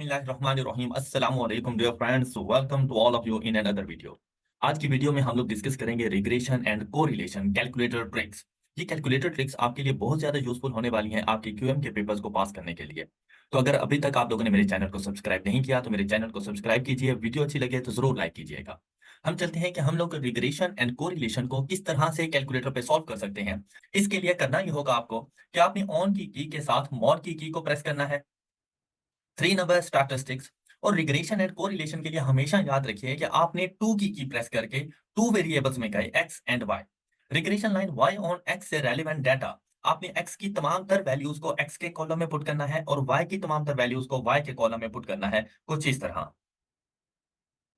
बिस्मिल्लाहिर्रहमानिर्रहीम अस्सलाम वालेकुम dear friends, welcome to all of you in another video. आज की वीडियो में हम लोग डिस्कस करेंगे regression and correlation calculator tricks. ये कैलकुलेटर ट्रिक्स आपके लिए बहुत ज्यादा यूजफुल होने वाली हैं आपके क्यूएम के पेपर्स को पास करने के लिए। तो अगर अभी तक आप लोगों ने मेरे चैनल को सब्सक्राइब नहीं किया तो मेरे चैनल को सब्सक्राइब कीजिए, वीडियो अच्छी लगे तो जरूर लाइक कीजिएगा। हम चलते हैं कि हम लोग रिग्रेशन एंड कोरिलेशन को किस तरह से कैलकुलेटर पे सॉल्व कर सकते हैं। इसके लिए करना ये होगा आपको कि आपने ऑन की के साथ मॉड की को प्रेस करना है। थ्री नंबर स्टैटिस्टिक्स और रिग्रेशन एंड कोरिलेशन के लिए हमेशा याद रखिए कि आपने टू की प्रेस करके टू वेरिएबल्स में गए X and Y. Regression line Y on X से रेलेवेंट डाटा आपने एक्स की तमाम तर वैल्यूज को एक्स के कॉलम में पुट करना है और वाई की तमाम तर वैल्यूज को वाई के कॉलम में पुट करना है। कुछ इस तरह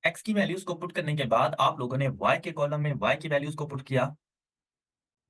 एक्स की वैल्यूज को पुट करने के बाद आप लोगों ने वाई के कॉलम में वाई की वैल्यूज को पुट किया।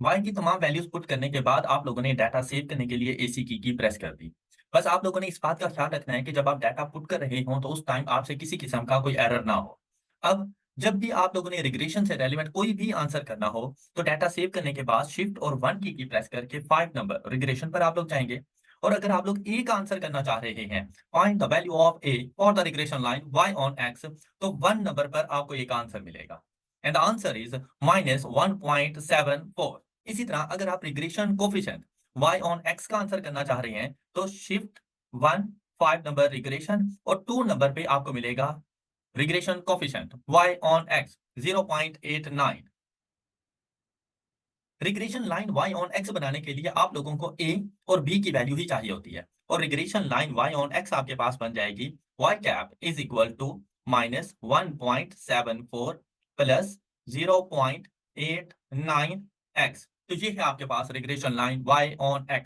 वाई की तमाम वैल्यूज पुट करने के बाद आप लोगों ने डाटा सेव करने के लिए एसी की प्रेस कर दी। बस आप लोगों ने इस बात का ख्याल रखना है कि जब आप डाटा पुट कर रहे हो तो उस टाइम आपसे किसी किस्म का कोई एरर ना हो। अब जब भी आप लोगों ने रिग्रेशन से रेलेवेंट कोई भी आंसर करना हो तो डाटा सेव करने के बाद शिफ्ट और वन की प्रेस करके 5 नंबर रिग्रेशन पर आप लोग जाएंगे। और अगर आप लोग ए का आंसर करना चाह रहे हैं, find the value of a for the regression line Y on X, तो 1 नंबर पर आपको एक आंसर मिलेगा एंड आंसर इज -1.74। इसी तरह अगर आप regression coefficient y on x का आंसर करना चाह रहे हैं तो शिफ्ट 1 5 नंबर रिग्रेशन और 2 नंबर पे आपको मिलेगा regression coefficient y on x 0.89। Regression line y on x बनाने के लिए आप लोगों को a और b की वैल्यू ही चाहिए होती है और regression line y on x आपके पास बन जाएगी y cap is equal to -1.74 plus 0.89x। तो ये है आपके पास regression line y on x।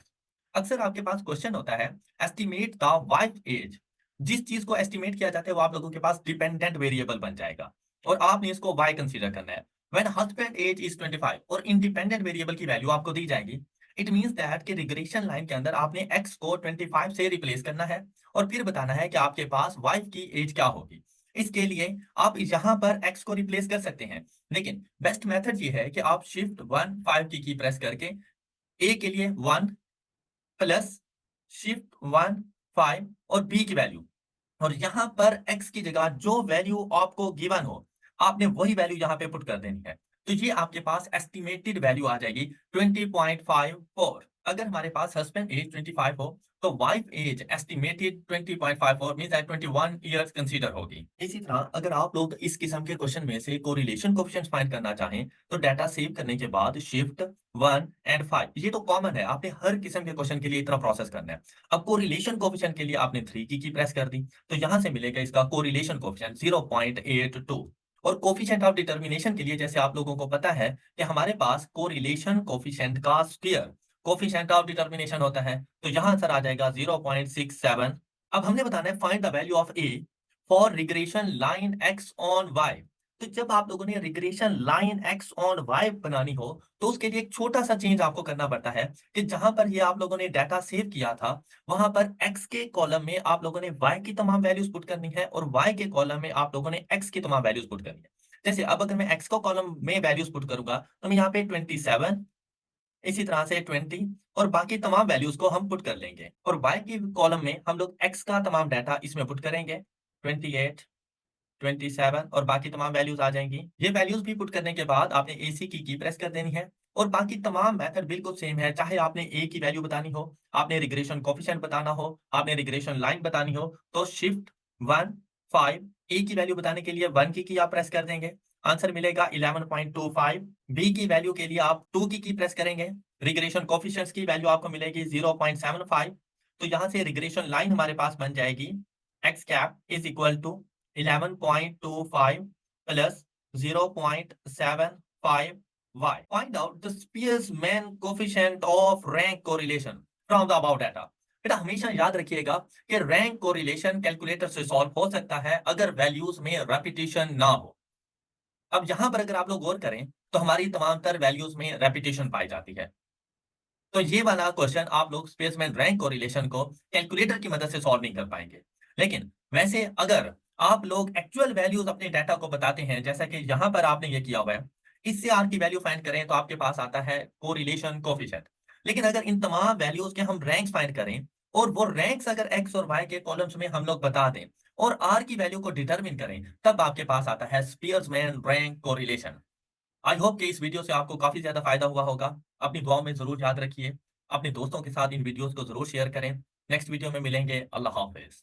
अक्सर आपके पास क्वेश्चन होता है एस्टिमेट द वाइफ एज। जिस चीज को एस्टिमेट किया जाता है वो आप लोगों के पास डिपेंडेंट वेरिएबल बन जाएगा और आपने इसको y कंसीडर करना है। व्हेन हस्बैंड एज इज 25 और इंडिपेंडेंट वेरिएबल की वैल्यू आपको दी जाएगी, इट मींस दैट कि रिग्रेशन लाइन के अंदर आपने x को 25 से रिप्लेस करना है और फिर बताना है कि आपके पास वाइफ की एज क्या होगी। इसके लिए आप यहाँ पर x को रिप्लेस कर सकते हैं, लेकिन बेस्ट मेथड ये है कि आप शिफ्ट 1 5 की प्रेस करके a के लिए 1 प्लस शिफ्ट 1 5 और b की वैल्यू और यहाँ पर x की जगह जो वैल्यू आपको गिवन हो आपने वही वैल्यू यहाँ पे पुट कर देनी है। तो ये आपके पास एस्टिमेटेड वैल्यू आ जाएगी 20.54। अगर हमारे पास हस्बैंड एज 25 हो तो wife age estimated 20.54 means that 21 years consider होगी। इसी तरह अगर आप लोग इस किस्म के क्वेश्चन में से कोरिलेशन कोएफिशिएंट फाइंड करना चाहें तो डाटा सेव करने के बाद शिफ्ट 1 एंड 5, ये तो कॉमन है, आपने हर किस्म के क्वेश्चन के लिए इतना प्रोसेस करना है। अब कोरिलेशन कोएफिशिएंट के लिए आपने 3 की प्रेस कर दी तो यहां से मिलेगा इसका कोरिलेशन कोएफिशिएंट 0.82। और कोएफिशिएंट ऑफ डिटरमिनेशन के लिए जैसे आप लोगों को पता है कि हमारे पास कोरिलेशन कोएफिशिएंट का स्क्वायर कोएफिशिएंट ऑफ डिटरमिनेशन होता है, तो यहां आंसर आ जाएगा 0.67। अब हमने बताना है find the value of a for regression line X on Y. तो जब आप लोगों ने regression line X on Y बनानी हो तो उसके लिए एक छोटा सा चेंज आपको करना पड़ता है कि जहां पर ये आप लोगों ने डाटा सेव किया था वहां पर x के कॉलम में आप लोगों ने y की तमाम वैल्यूज पुट करनी है और y के कॉलम में आप लोगों ने x की तमाम वैल्यूज पुट करनी है। जैसे अब अगर मैं x को कॉलम में वैल्यूज पुट करूंगा तो मैं यहाँ पे 27, इसी तरह से 20 और बाकी तमाम वैल्यूज को हम पुट कर लेंगे और y की कॉलम में हम लोग x का तमाम डाटा इसमें पुट करेंगे। 28 27 और बाकी तमाम वैल्यूज आ जाएंगी। ये वैल्यूज भी पुट करने के बाद आपने एसी की प्रेस कर देनी है और बाकी तमाम मेथड बिल्कुल सेम है, चाहे आपने ए की वैल्यू बतानी हो, आपने रिग्रेशन कोएफिशिएंट बताना हो, आपने रिग्रेशन लाइन बतानी हो तो शिफ्ट 1 5 ए की वैल्यू बताने के लिए 1 की आप प्रेस कर देंगे, आंसर मिलेगा 11.25। बी की वैल्यू के लिए आप 2 की प्रेस करेंगे, रिग्रेशन कोएफिशिएंट्स की वैल्यू आपको मिलेगी 0.75। तो यहां से रिग्रेशन लाइन हमारे पास बन जाएगी X cap is equal to 11.25 plus 0.75 y. Find out the Spearman coefficient of rank correlation from the above data. बेटा हमेशा याद रखिएगा कि रैंक कोरिलेशन कैलकुलेटर से सॉल्व हो सकता है अगर वैल्यूज में रेपिटेशन ना हो। अब यहां पर अगर आप लोग गौर करें तो हमारी तमाम तर वैल्यूज में रेपिटेशन पाई जाती है, तो ये वाला क्वेश्चन आप लोग स्पेसमैन रैंक कोरिलेशन को कैलकुलेटर की मदद से सॉल्व नहीं कर पाएंगे। लेकिन वैसे अगर आप लोग एक्चुअल वैल्यूज अपने डाटा को बताते हैं जैसा कि यहाँ पर आपने ये किया हुआ है, इससे आर की वैल्यू फाइंड करें तो आपके पास आता है कोरिलेशन कोएफिशिएंट। लेकिन अगर इन तमाम वैल्यूज के हम रैंक्स फाइंड करें और वो रैंक्स अगर एक्स और वाई के कॉलम्स में हम लोग बता दें और आर की वैल्यू को डिटरमिन करें, तब आपके पास आता है Spearman rank correlation. I hope कि इस वीडियो से आपको काफ़ी ज़्यादा फ़ायदा हुआ होगा। अपनी दुआओं में ज़रूर याद रखिए। अपने दोस्तों के साथ इन वीडियोज़ को ज़रूर शेयर करें। नेक्स्ट वीडियो में मिलेंगे। अल्लाह हाफ़िज़।